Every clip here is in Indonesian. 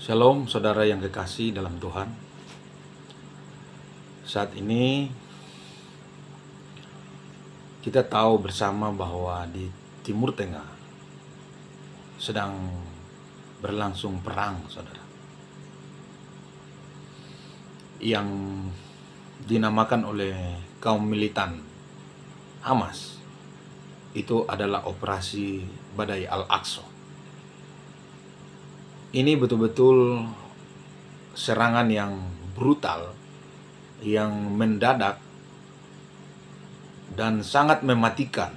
Shalom saudara yang kekasih dalam Tuhan. Saat ini kita tahu bersama bahwa di Timur Tengah sedang berlangsung perang, saudara, yang dinamakan oleh kaum militan Hamas. Itu adalah operasi Badai Al-Aqsa. Ini betul-betul serangan yang brutal, yang mendadak dan sangat mematikan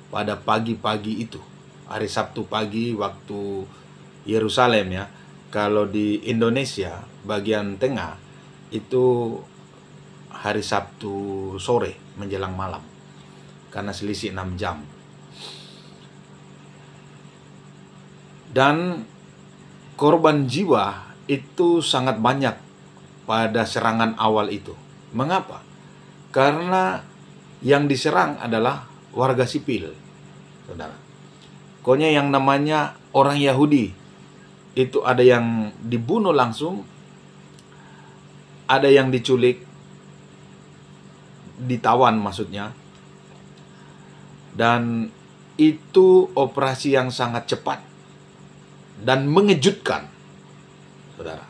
pada pagi-pagi itu. Hari Sabtu pagi waktu Yerusalem ya. Kalau di Indonesia bagian tengah itu hari Sabtu sore menjelang malam. Karena selisih 6 jam. Dan korban jiwa itu sangat banyak pada serangan awal itu. Mengapa? Karena yang diserang adalah warga sipil, saudara. Pokoknya yang namanya orang Yahudi, itu ada yang dibunuh langsung, ada yang diculik, ditawan maksudnya. Dan itu operasi yang sangat cepat dan mengejutkan, saudara.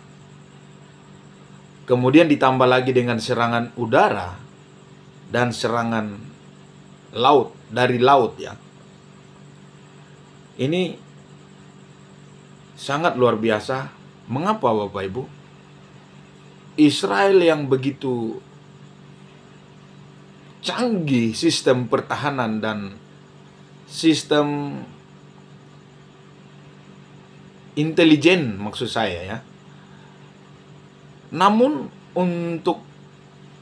Kemudian ditambah lagi dengan serangan udara dan serangan laut, dari laut ya. Ini sangat luar biasa. Mengapa Bapak Ibu? Israel yang begitu canggih sistem pertahanan dan sistem intelijen maksud saya ya. Namun untuk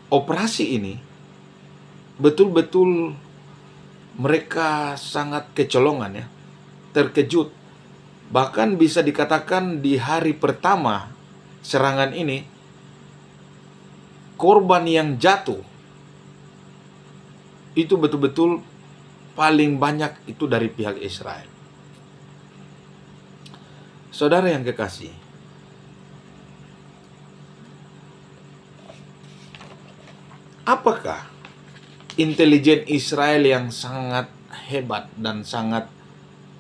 operasi ini betul-betul mereka sangat kecolongan ya, terkejut. Bahkan bisa dikatakan di hari pertama serangan ini, korban yang jatuh itu betul-betul paling banyak itu dari pihak Israel. Saudara yang kekasih, apakah intelijen Israel yang sangat hebat dan sangat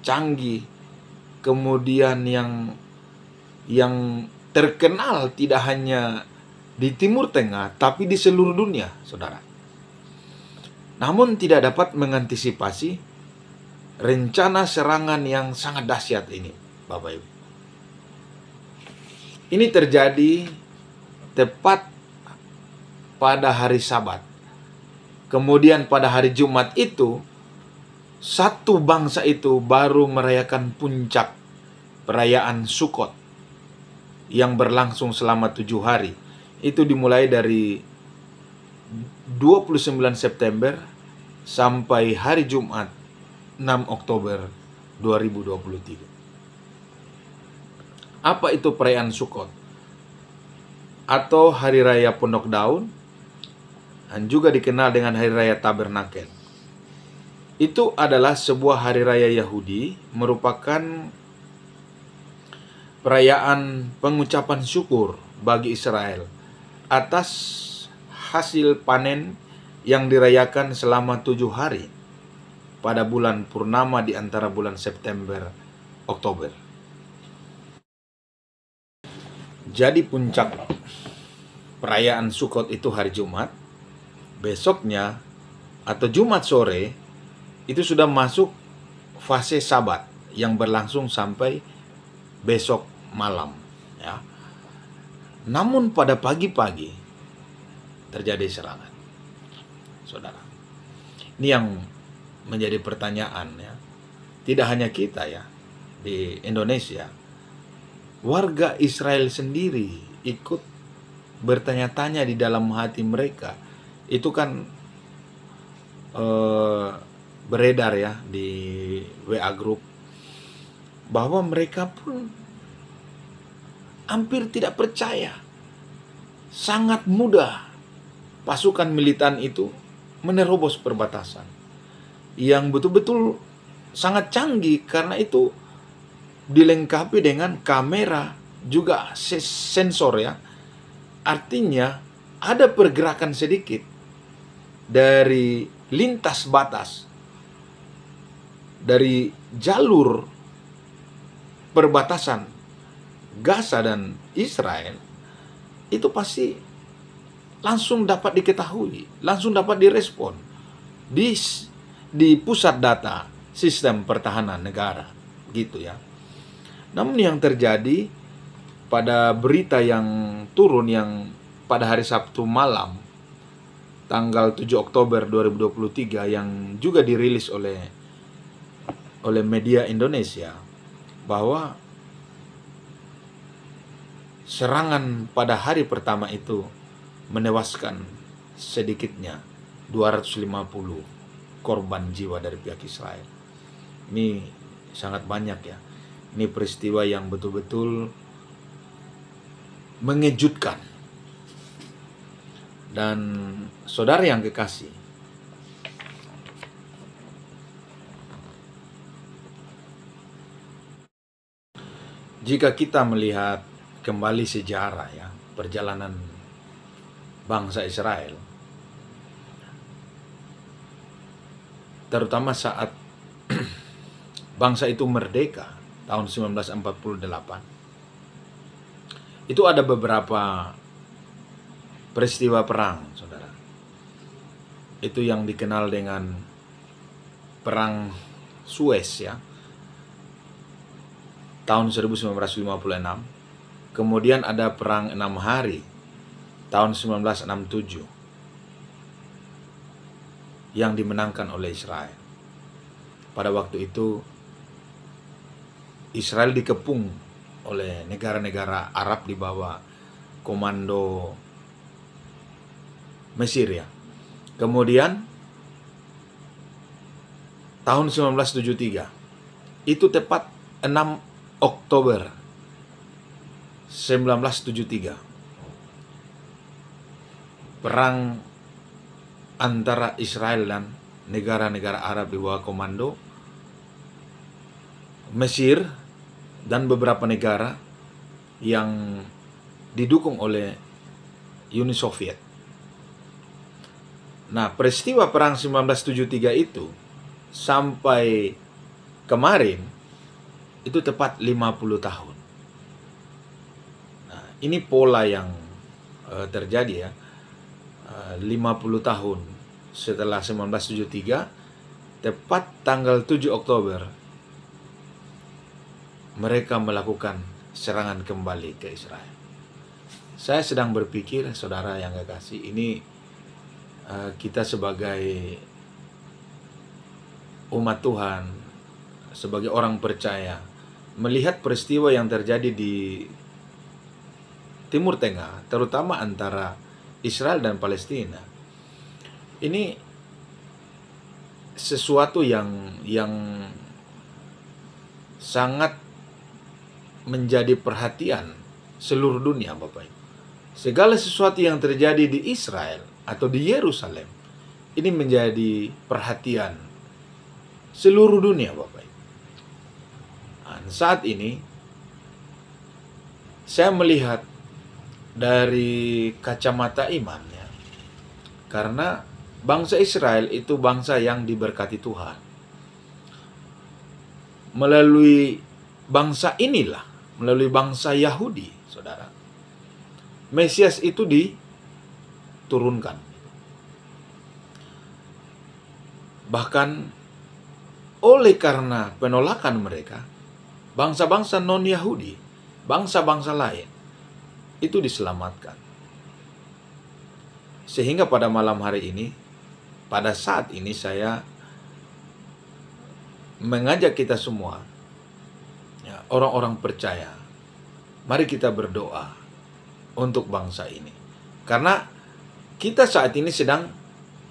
canggih, kemudian yang terkenal tidak hanya di Timur Tengah, tapi di seluruh dunia, saudara. Namun tidak dapat mengantisipasi rencana serangan yang sangat dahsyat ini, Bapak Ibu. Ini terjadi tepat pada hari Sabat. Kemudian pada hari Jumat itu, satu bangsa itu baru merayakan puncak perayaan Sukkot yang berlangsung selama 7 hari. Itu dimulai dari 29 September sampai hari Jumat 6 Oktober 2023. Apa itu perayaan Sukkot? Atau Hari Raya Pondok Daun, dan juga dikenal dengan Hari Raya Tabernakel. Itu adalah sebuah hari raya Yahudi, merupakan perayaan pengucapan syukur bagi Israel atas hasil panen yang dirayakan selama 7 hari pada bulan purnama di antara bulan September Oktober. Jadi puncak perayaan Sukkot itu hari Jumat. Besoknya atau Jumat sore itu sudah masuk fase Sabat yang berlangsung sampai besok malam ya. Namun pada pagi-pagi terjadi serangan, saudara. Ini yang menjadi pertanyaan ya. Tidak hanya kita ya di Indonesia, warga Israel sendiri ikut bertanya-tanya di dalam hati mereka. Itu kan beredar ya di WA Group, bahwa mereka pun hampir tidak percaya. Sangat mudah pasukan militan itu menerobos perbatasan. Yang betul-betul sangat canggih karena itu dilengkapi dengan kamera juga sensor ya. Artinya ada pergerakan sedikit dari lintas batas, dari jalur perbatasan Gaza dan Israel, itu pasti langsung dapat diketahui, langsung dapat direspon di pusat data sistem pertahanan negara, gitu ya. Namun yang terjadi pada berita yang turun yang pada hari Sabtu malam tanggal 7 Oktober 2023 yang juga dirilis oleh media Indonesia, bahwa serangan pada hari pertama itu menewaskan sedikitnya 250 korban jiwa dari pihak Israel. Ini sangat banyak ya. Ini peristiwa yang betul-betul mengejutkan. Dan saudara yang kekasih, jika kita melihat kembali sejarah ya, perjalanan bangsa Israel, terutama saat bangsa itu merdeka tahun 1948, itu ada beberapa peristiwa perang, saudara. Itu yang dikenal dengan Perang Suez ya, tahun 1956. Kemudian ada Perang 6 Hari tahun 1967 yang dimenangkan oleh Israel. Pada waktu itu Israel dikepung oleh negara-negara Arab di bawah komando Mesir ya. Kemudian tahun 1973, itu tepat 6 Oktober 1973, perang antara Israel dan negara-negara Arab di bawah komando Mesir dan beberapa negara yang didukung oleh Uni Soviet. Nah, peristiwa perang 1973 itu sampai kemarin itu tepat 50 tahun. Nah, ini pola yang terjadi ya. 50 tahun setelah 1973, tepat tanggal 7 Oktober mereka melakukan serangan kembali ke Israel. Saya sedang berpikir, saudara yang kekasih, ini kita sebagai umat Tuhan, sebagai orang percaya, melihat peristiwa yang terjadi di Timur Tengah, terutama antara Israel dan Palestina, ini sesuatu yang sangat menjadi perhatian seluruh dunia, Bapak Ibu. Segala sesuatu yang terjadi di Israel atau di Yerusalem ini menjadi perhatian seluruh dunia, Bapak Ibu. Nah, saat ini saya melihat dari kacamata iman ya, karena bangsa Israel itu bangsa yang diberkati Tuhan. Melalui bangsa inilah, melalui bangsa Yahudi, saudara, Mesias itu diturunkan. Bahkan oleh karena penolakan mereka, bangsa-bangsa non-Yahudi, bangsa-bangsa lain itu diselamatkan. Sehingga pada malam hari ini, pada saat ini saya mengajak kita semua, ya, orang-orang percaya, mari kita berdoa untuk bangsa ini. Karena kita saat ini sedang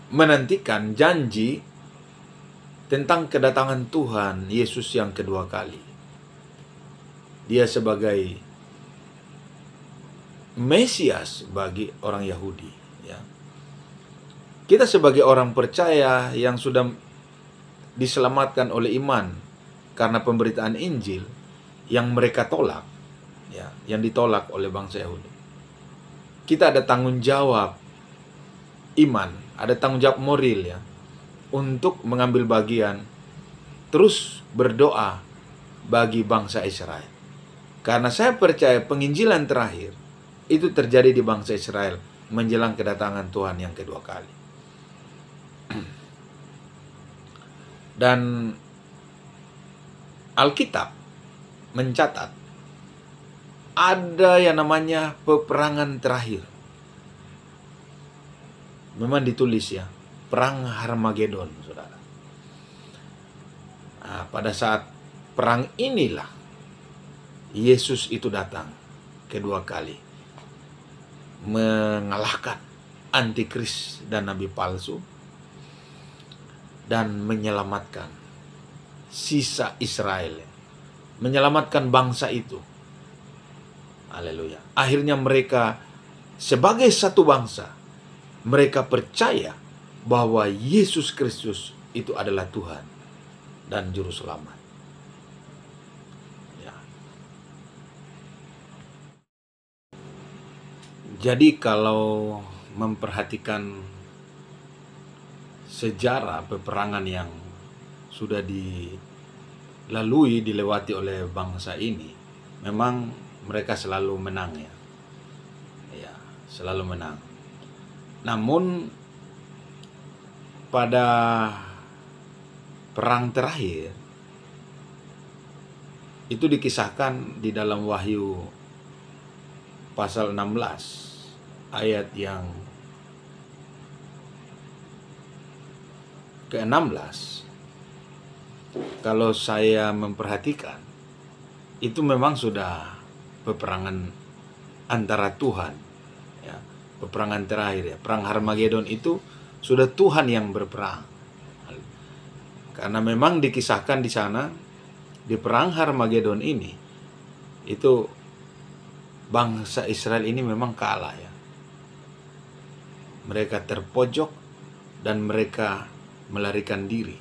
menantikan janji tentang kedatangan Tuhan Yesus yang kedua kali. Dia sebagai Mesias bagi orang Yahudi, ya. Kita sebagai orang percaya yang sudah diselamatkan oleh iman karena pemberitaan Injil yang mereka tolak, ya, yang ditolak oleh bangsa Yahudi. Kita ada tanggung jawab iman, ada tanggung jawab moral ya, untuk mengambil bagian, terus berdoa bagi bangsa Israel. Karena saya percaya penginjilan terakhir itu terjadi di bangsa Israel menjelang kedatangan Tuhan yang kedua kali. Dan Alkitab mencatat ada yang namanya peperangan terakhir. Memang ditulis ya, perang Harmagedon, saudara. Nah, pada saat perang inilah Yesus itu datang kedua kali, mengalahkan antikris dan nabi palsu, dan menyelamatkan sisa Israel, menyelamatkan bangsa itu. Haleluya. Akhirnya mereka sebagai satu bangsa, mereka percaya bahwa Yesus Kristus itu adalah Tuhan dan Juru Selamat. Ya. Jadi kalau memperhatikan sejarah peperangan yang sudah dilewati oleh bangsa ini, memang mereka selalu menang ya. Ya, selalu menang. Namun pada perang terakhir itu dikisahkan di dalam Wahyu pasal 16 ayat yang ke-16. Kalau saya memperhatikan, itu memang sudah peperangan antara Tuhan ya, peperangan terakhir ya. Perang Harmagedon itu sudah Tuhan yang berperang. Karena memang dikisahkan di sana, di perang Harmagedon ini, itu bangsa Israel ini memang kalah ya. Mereka terpojok dan mereka melarikan diri.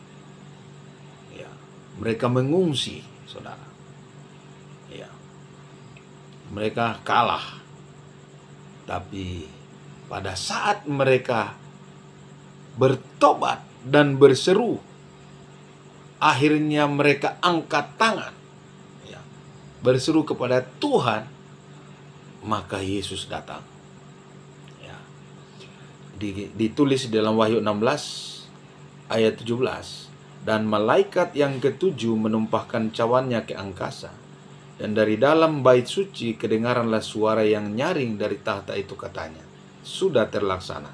Ya, mereka mengungsi, saudara. Ya, mereka kalah. Tapi pada saat mereka bertobat dan berseru, akhirnya mereka angkat tangan, ya, berseru kepada Tuhan, maka Yesus datang. Ya, ditulis dalam Wahyu 16 ayat 17, dan malaikat yang ketujuh menumpahkan cawannya ke angkasa, dan dari dalam bait suci kedengaranlah suara yang nyaring dari tahta itu, katanya, sudah terlaksana.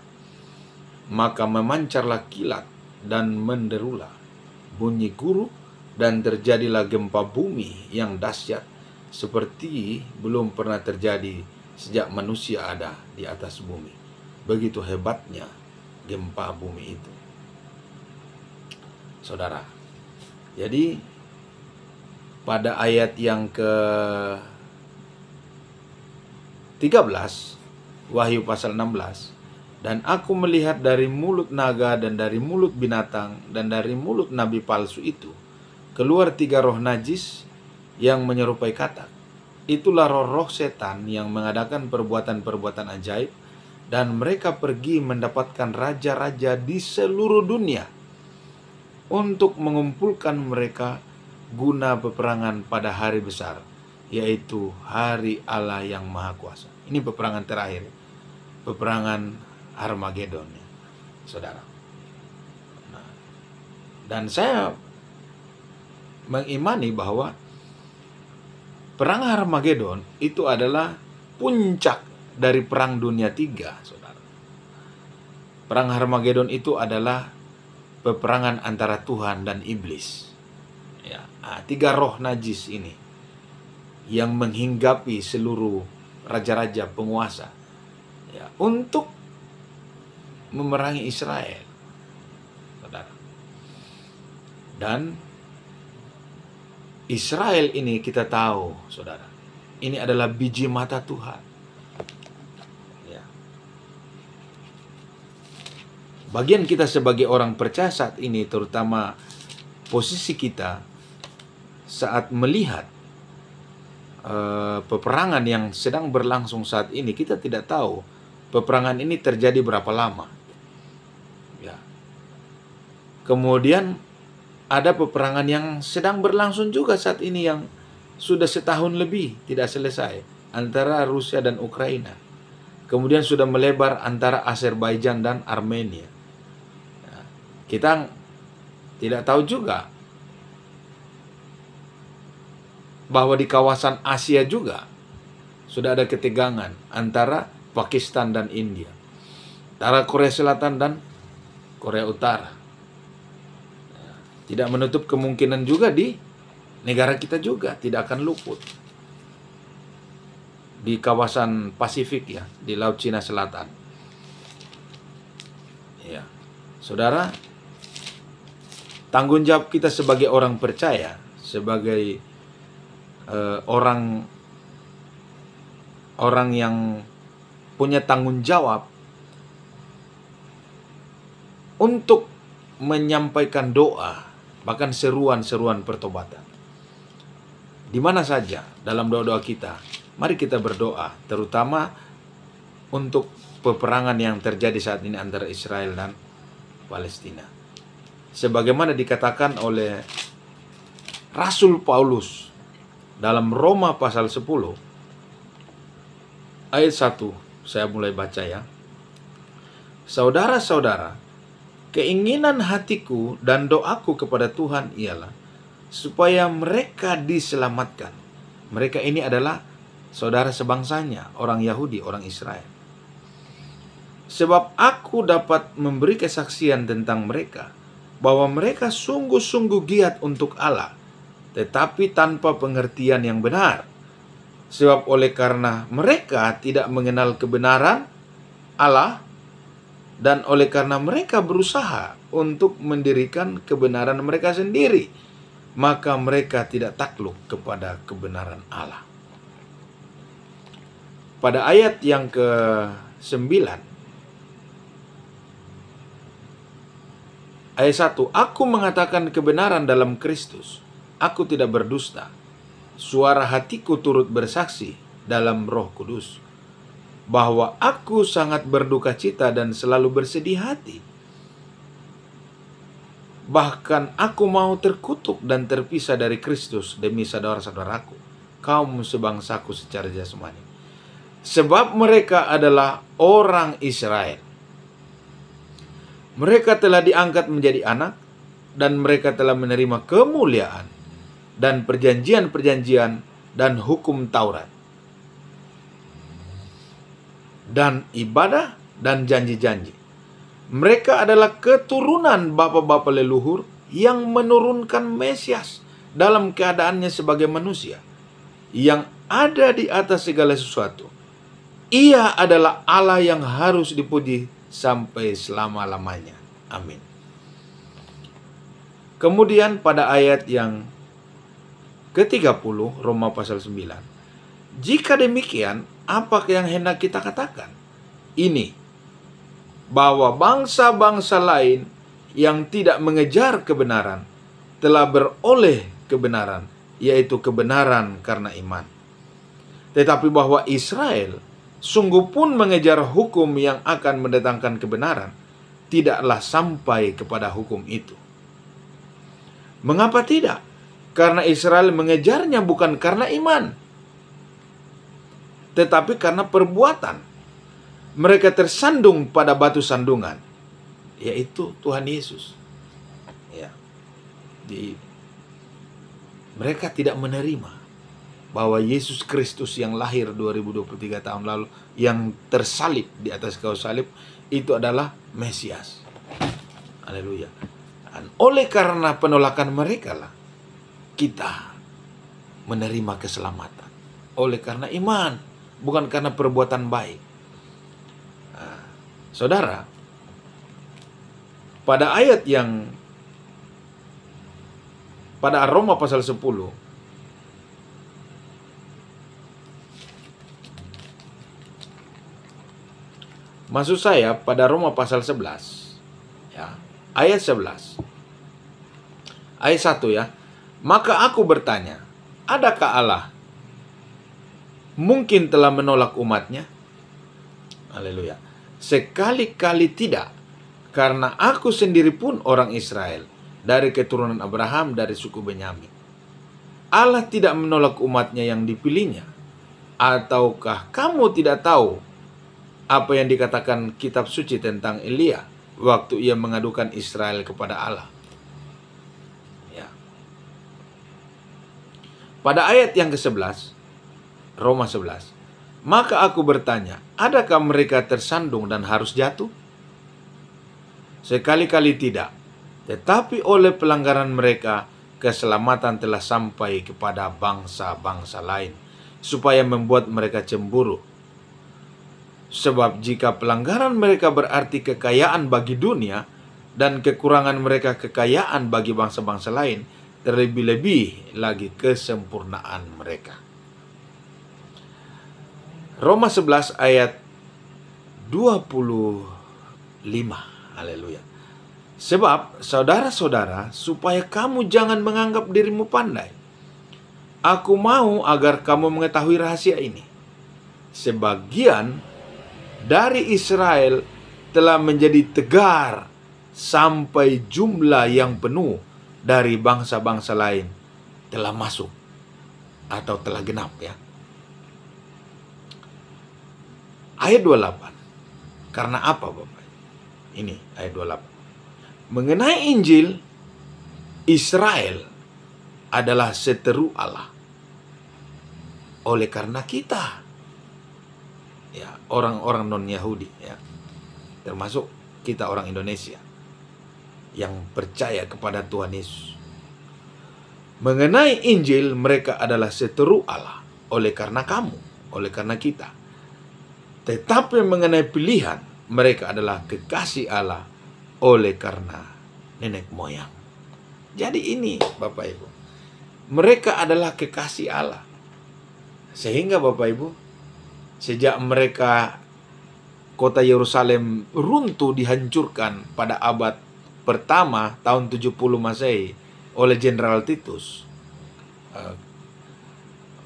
Maka memancarlah kilat dan menderulah bunyi guru, dan terjadilah gempa bumi yang dahsyat seperti belum pernah terjadi sejak manusia ada di atas bumi. Begitu hebatnya gempa bumi itu, saudara. Jadi pada ayat yang ke-13 Wahyu pasal 16, dan aku melihat dari mulut naga dan dari mulut binatang dan dari mulut nabi palsu itu keluar 3 roh najis yang menyerupai katak. Itulah roh-roh setan yang mengadakan perbuatan-perbuatan ajaib, dan mereka pergi mendapatkan raja-raja di seluruh dunia untuk mengumpulkan mereka guna peperangan pada hari besar, yaitu hari Allah yang Maha Kuasa. Ini peperangan terakhir, peperangan Harmagedon, saudara. Nah, dan saya mengimani bahwa perang Harmagedon itu adalah puncak dari perang dunia 3, saudara. Perang Harmagedon itu adalah peperangan antara Tuhan dan iblis. Ya, 3 roh najis ini yang menghinggapi seluruh raja-raja penguasa, ya, untuk memerangi Israel, saudara. Dan Israel ini kita tahu, saudara, ini adalah biji mata Tuhan. Ya. Bagian kita sebagai orang percaya saat ini, terutama posisi kita saat melihat peperangan yang sedang berlangsung saat ini, kita tidak tahu peperangan ini terjadi berapa lama. Ya. Kemudian ada peperangan yang sedang berlangsung juga saat ini yang sudah setahun lebih tidak selesai antara Rusia dan Ukraina. Kemudian sudah melebar antara Azerbaijan dan Armenia. Ya. Kita tidak tahu juga bahwa di kawasan Asia juga sudah ada ketegangan antara Pakistan dan India, antara Korea Selatan dan Korea Utara. Tidak menutup kemungkinan juga di negara kita juga tidak akan luput. Di kawasan Pasifik ya, di Laut Cina Selatan. Ya. Saudara, tanggung jawab kita sebagai orang percaya, sebagai orang yang punya tanggung jawab untuk menyampaikan doa, bahkan seruan-seruan pertobatan. Di mana saja dalam doa-doa kita, mari kita berdoa, terutama untuk peperangan yang terjadi saat ini antara Israel dan Palestina. Sebagaimana dikatakan oleh Rasul Paulus dalam Roma pasal 10 ayat 1, saya mulai baca ya. Saudara-saudara, keinginan hatiku dan doaku kepada Tuhan ialah supaya mereka diselamatkan. Mereka ini adalah saudara sebangsanya, orang Yahudi, orang Israel. Sebab aku dapat memberi kesaksian tentang mereka, bahwa mereka sungguh-sungguh giat untuk Allah, tetapi tanpa pengertian yang benar. Sebab oleh karena mereka tidak mengenal kebenaran Allah, dan oleh karena mereka berusaha untuk mendirikan kebenaran mereka sendiri, maka mereka tidak takluk kepada kebenaran Allah. Pada ayat yang ke-9, ayat 1, aku mengatakan kebenaran dalam Kristus, aku tidak berdusta. Suara hatiku turut bersaksi dalam Roh Kudus, bahwa aku sangat berduka cita dan selalu bersedih hati. Bahkan aku mau terkutuk dan terpisah dari Kristus demi saudara-saudaraku, kaum sebangsaku secara jasmani. Sebab mereka adalah orang Israel. Mereka telah diangkat menjadi anak, dan mereka telah menerima kemuliaan dan perjanjian-perjanjian dan hukum Taurat dan ibadah dan janji-janji. Mereka adalah keturunan bapa-bapa leluhur yang menurunkan Mesias dalam keadaannya sebagai manusia yang ada di atas segala sesuatu. Ia adalah Allah yang harus dipuji sampai selama-lamanya. Amin. Kemudian pada ayat yang ke-30 Roma pasal 9. Jika demikian, apa yang hendak kita katakan? Ini, bahwa bangsa-bangsa lain yang tidak mengejar kebenaran telah beroleh kebenaran, yaitu kebenaran karena iman. Tetapi bahwa Israel sungguh pun mengejar hukum yang akan mendatangkan kebenaran, tidaklah sampai kepada hukum itu. Mengapa tidak? Karena Israel mengejarnya bukan karena iman, tetapi karena perbuatan. Mereka tersandung pada batu sandungan, yaitu Tuhan Yesus. Ya. Mereka tidak menerima bahwa Yesus Kristus yang lahir 2023 tahun lalu, yang tersalib di atas kayu salib, itu adalah Mesias. Haleluya. Dan oleh karena penolakan mereka lah kita menerima keselamatan. Oleh karena iman, bukan karena perbuatan baik. Nah, saudara, pada ayat yang pada Roma pasal 10, maksud saya pada Roma pasal 11, ya, ayat 11. Ayat 1 ya. Maka aku bertanya, adakah Allah? mungkin telah menolak umatnya? Haleluya. Sekali-kali tidak, karena aku sendiri pun orang Israel, dari keturunan Abraham, dari suku Benyamin. Allah tidak menolak umatnya yang dipilihnya. Ataukah kamu tidak tahu apa yang dikatakan kitab suci tentang Elia waktu ia mengadukan Israel kepada Allah? Ya. Pada ayat yang ke-11, Roma 11, maka aku bertanya, adakah mereka tersandung dan harus jatuh? Sekali-kali tidak, tetapi oleh pelanggaran mereka, keselamatan telah sampai kepada bangsa-bangsa lain, supaya membuat mereka cemburu. Sebab jika pelanggaran mereka berarti kekayaan bagi dunia, dan kekurangan mereka kekayaan bagi bangsa-bangsa lain, terlebih-lebih lagi kesempurnaan mereka. Roma 11 ayat 25. Haleluya. Sebab, saudara-saudara, supaya kamu jangan menganggap dirimu pandai, aku mau agar kamu mengetahui rahasia ini. Sebagian dari Israel telah menjadi tegar sampai jumlah yang penuh dari bangsa-bangsa lain telah masuk atau telah genap, ya. Ayat 28. Karena apa, Bapak? Ini ayat 28. Mengenai Injil, Israel adalah seteru Allah. Oleh karena kita, ya, orang-orang non-Yahudi, ya, termasuk kita orang Indonesia yang percaya kepada Tuhan Yesus. Mengenai Injil, mereka adalah seteru Allah. Oleh karena kamu, oleh karena kita. Tetapi mengenai pilihan, mereka adalah kekasih Allah oleh karena nenek moyang. Jadi ini, Bapak Ibu, mereka adalah kekasih Allah. Sehingga Bapak Ibu, sejak mereka kota Yerusalem runtuh, dihancurkan pada abad pertama tahun 70 Masehi oleh Jenderal Titus,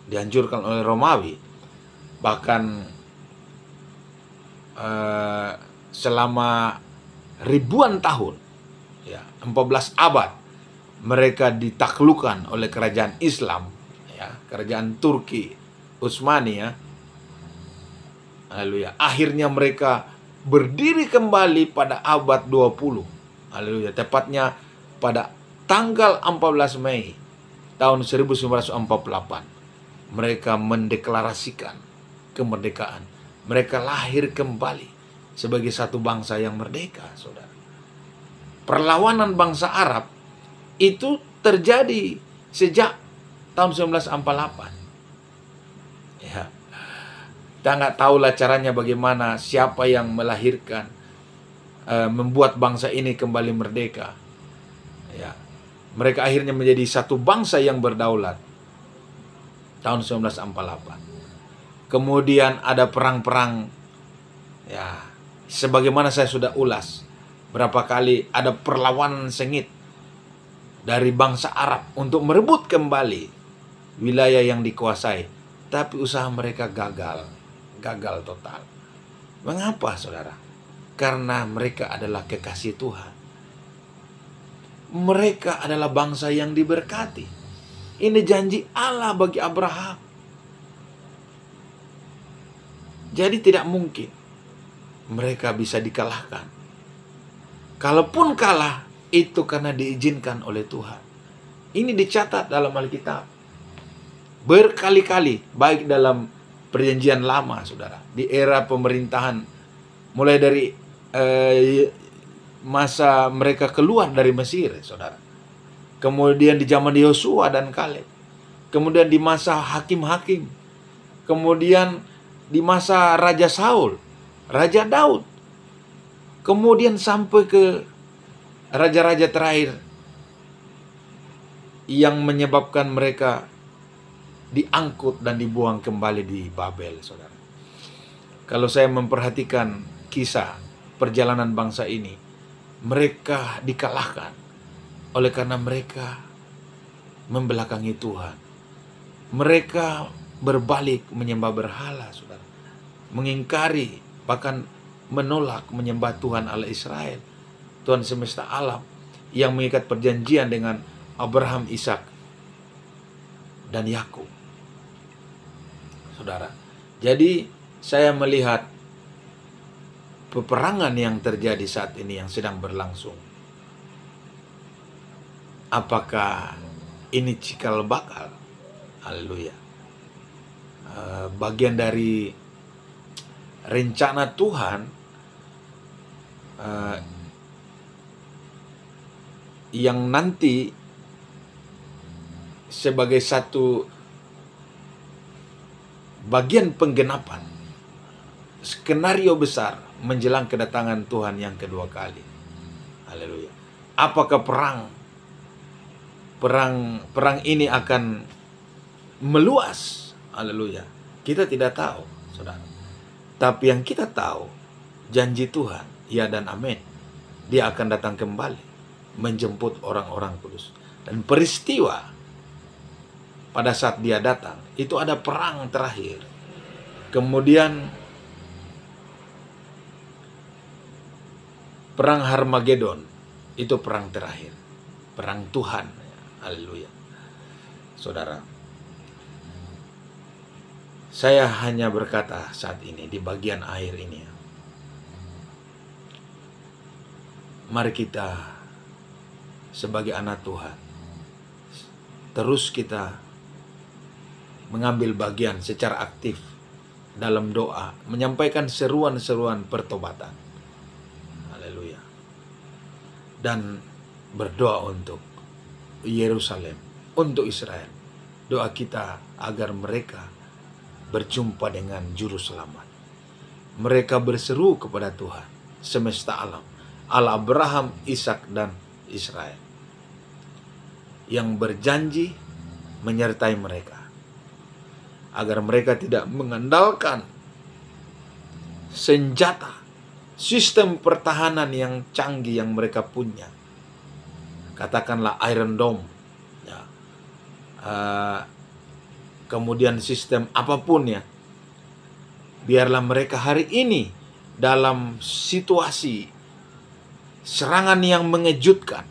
dihancurkan oleh Romawi, bahkan selama ribuan tahun, ya, 14 abad, mereka ditaklukkan oleh kerajaan Islam, ya, kerajaan Turki Utsmani, ya. Haleluya. Akhirnya mereka berdiri kembali pada abad 20. Haleluya. Tepatnya pada tanggal 14 Mei tahun 1948. Mereka mendeklarasikan kemerdekaan. Mereka lahir kembali sebagai satu bangsa yang merdeka, saudara. Perlawanan bangsa Arab itu terjadi sejak tahun 1948. Ya. Kita nggak tahulah caranya bagaimana, siapa yang melahirkan, membuat bangsa ini kembali merdeka. Ya. Mereka akhirnya menjadi satu bangsa yang berdaulat tahun 1948. Kemudian ada perang-perang, ya, sebagaimana saya sudah ulas berapa kali, ada perlawanan sengit dari bangsa Arab untuk merebut kembali wilayah yang dikuasai, tapi usaha mereka gagal total. Mengapa, saudara? Karena mereka adalah kekasih Tuhan. Mereka adalah bangsa yang diberkati. Ini janji Allah bagi Abraham. Jadi tidak mungkin mereka bisa dikalahkan. Kalaupun kalah, itu karena diizinkan oleh Tuhan. Ini dicatat dalam Alkitab berkali-kali, baik dalam Perjanjian Lama, saudara, di era pemerintahan, mulai dari masa mereka keluar dari Mesir, saudara. Kemudian di zaman Yosua dan Kaleb. Kemudian di masa hakim-hakim. Kemudian di masa Raja Saul, Raja Daud, kemudian sampai ke raja-raja terakhir yang menyebabkan mereka diangkut dan dibuang kembali di Babel, saudara. Kalau saya memperhatikan kisah perjalanan bangsa ini, mereka dikalahkan oleh karena mereka membelakangi Tuhan. Mereka berbalik menyembah berhala, saudara. Mengingkari, bahkan menolak menyembah Tuhan Allah Israel, Tuhan semesta alam, yang mengikat perjanjian dengan Abraham, Ishak, dan Yakub. Saudara, jadi saya melihat peperangan yang terjadi saat ini yang sedang berlangsung. Apakah ini cikal bakal, haleluya, bagian dari rencana Tuhan yang nanti sebagai satu bagian penggenapan skenario besar menjelang kedatangan Tuhan yang kedua kali. Haleluya. Apakah perang ini akan meluas? Haleluya. Kita tidak tahu, saudara. Tapi yang kita tahu, janji Tuhan, ya dan amin. Dia akan datang kembali menjemput orang-orang kudus. Dan peristiwa pada saat dia datang, itu ada perang terakhir. Kemudian perang Harmagedon, itu perang terakhir. Perang Tuhan. Haleluya. Saudara, saya hanya berkata saat ini di bagian akhir ini, mari kita sebagai anak Tuhan terus kita mengambil bagian secara aktif dalam doa, menyampaikan seruan-seruan pertobatan. Haleluya. Dan berdoa untuk Yerusalem, untuk Israel. Doa kita agar mereka berjumpa dengan juru selamat. Mereka berseru kepada Tuhan semesta alam, Allah Abraham, Ishak, dan Israel, yang berjanji menyertai mereka, agar mereka tidak mengandalkan senjata, sistem pertahanan yang canggih yang mereka punya. Katakanlah Iron Dome, ya. Kemudian sistem apapun ya. Biarlah mereka hari ini dalam situasi serangan yang mengejutkan,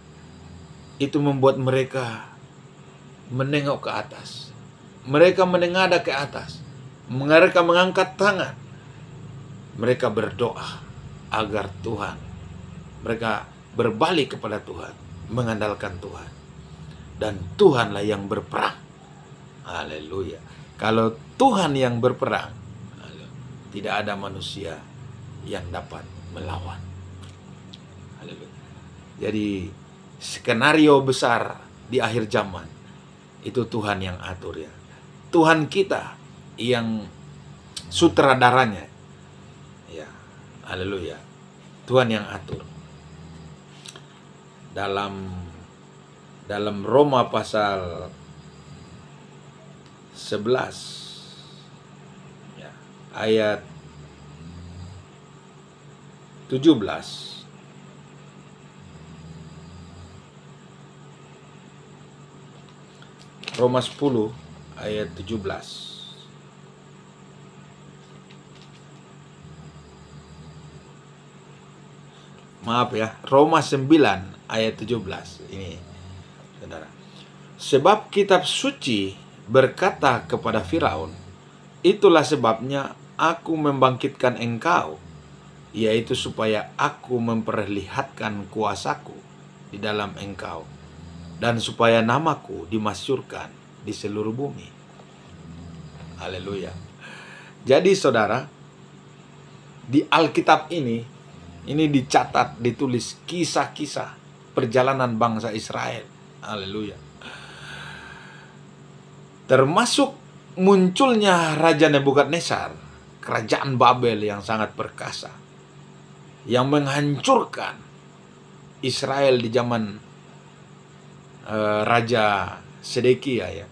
itu membuat mereka menengok ke atas. Mereka menengadah ke atas. Mereka mengangkat tangan. Mereka berdoa agar Tuhan, mereka berbalik kepada Tuhan, mengandalkan Tuhan. Dan Tuhanlah yang berperang. Haleluya. Kalau Tuhan yang berperang, tidak ada manusia yang dapat melawan. Haleluya. Jadi skenario besar di akhir zaman itu Tuhan yang atur ya. Tuhan kita yang sutradaranya. Ya. Haleluya. Tuhan yang atur. Dalam Roma pasal 11 ya, ayat 17, Roma 10 ayat 17. Maaf ya, Roma 9 ayat 17 ini, saudara. Sebab kitab suci berkata kepada Firaun, itulah sebabnya aku membangkitkan engkau, yaitu supaya aku memperlihatkan kuasaku di dalam engkau, dan supaya namaku dimasyurkan di seluruh bumi. Haleluya. Jadi saudara, di Alkitab ini dicatat, ditulis kisah-kisah perjalanan bangsa Israel. Haleluya. Termasuk munculnya Raja Nebukadnezar, kerajaan Babel yang sangat perkasa, yang menghancurkan Israel di zaman Raja Sedekia ya.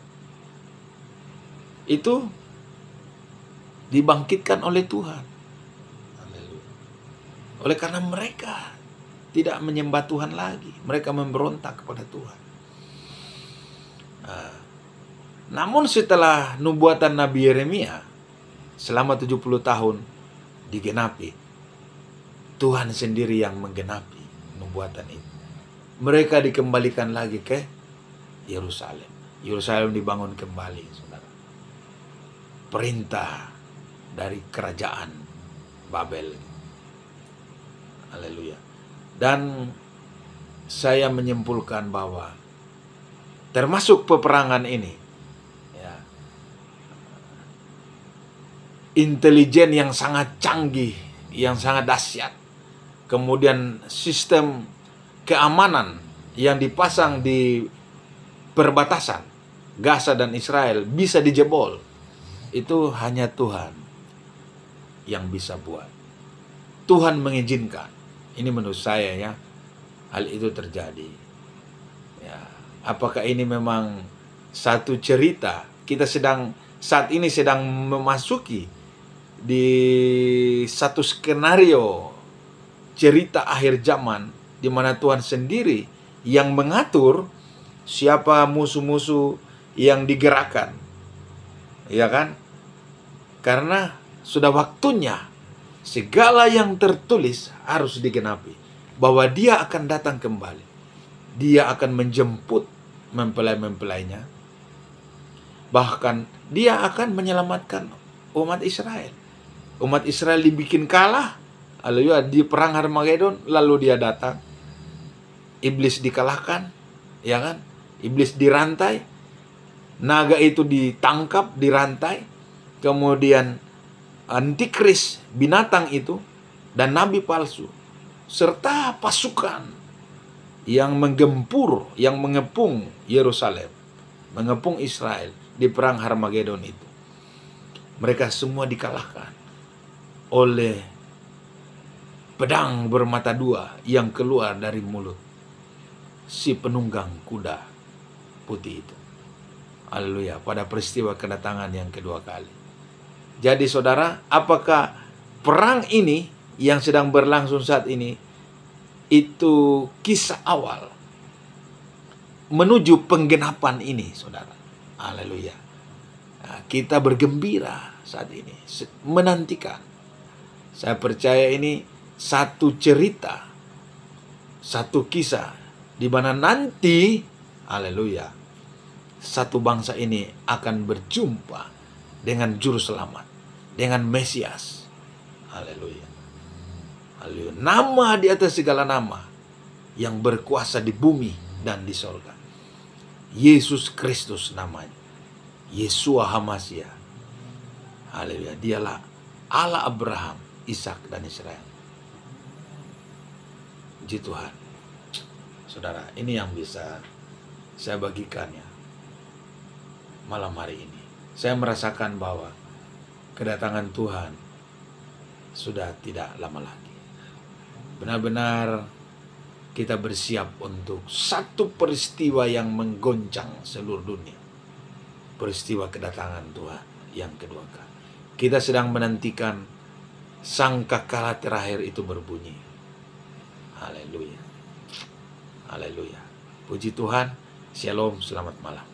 Itu dibangkitkan oleh Tuhan. Oleh karena mereka tidak menyembah Tuhan lagi. Mereka memberontak kepada Tuhan. Namun setelah nubuatan Nabi Yeremia selama 70 tahun digenapi, Tuhan sendiri yang menggenapi nubuatan itu. Mereka dikembalikan lagi ke Yerusalem. Yerusalem dibangun kembali, saudara. Perintah dari kerajaan Babel. Haleluya. Dan saya menyimpulkan bahwa termasuk peperangan ini, ya, intelijen yang sangat canggih, yang sangat dahsyat, kemudian sistem keamanan yang dipasang di perbatasan Gaza dan Israel bisa dijebol. Itu hanya Tuhan yang bisa buat. Tuhan mengizinkan. Ini menurut saya, ya, hal itu terjadi. Ya, apakah ini memang satu cerita? Kita saat ini sedang memasuki di satu skenario cerita akhir zaman, di mana Tuhan sendiri yang mengatur siapa musuh-musuh yang digerakkan, ya kan? Karena sudah waktunya segala yang tertulis harus digenapi, bahwa Dia akan datang kembali. Dia akan menjemput mempelai-mempelainya. Bahkan Dia akan menyelamatkan umat Israel. Umat Israel dibikin kalah, lalu di perang Harmagedon, lalu Dia datang. Iblis dikalahkan, ya kan? Iblis dirantai, naga itu ditangkap, dirantai, kemudian antikris, binatang itu, dan nabi palsu, serta pasukan yang menggempur, yang mengepung Yerusalem, mengepung Israel di perang Harmagedon itu. Mereka semua dikalahkan oleh pedang bermata dua yang keluar dari mulut si penunggang kuda putih itu. Haleluya, pada peristiwa kedatangan yang kedua kali. Jadi saudara, apakah perang ini yang sedang berlangsung saat ini itu kisah awal menuju penggenapan ini, saudara? Haleluya. Nah, kita bergembira saat ini, menantikan. Saya percaya ini satu cerita, satu kisah, di mana nanti, haleluya, satu bangsa ini akan berjumpa dengan juru selamat, dengan Mesias. Haleluya. Haleluya. Nama di atas segala nama, yang berkuasa di bumi dan di sorga. Yesus Kristus namanya. Yeshua HaMashiach. Haleluya. Dialah Allah Abraham, Ishak, dan Israel. Puji Tuhan. Saudara, ini yang bisa saya bagikan, ya, malam hari ini. Saya merasakan bahwa kedatangan Tuhan sudah tidak lama lagi. Benar-benar kita bersiap untuk satu peristiwa yang menggoncang seluruh dunia. Peristiwa kedatangan Tuhan yang kedua kali. Kita sedang menantikan sangkakala terakhir itu berbunyi. Haleluya. Haleluya. Puji Tuhan. Shalom, selamat malam.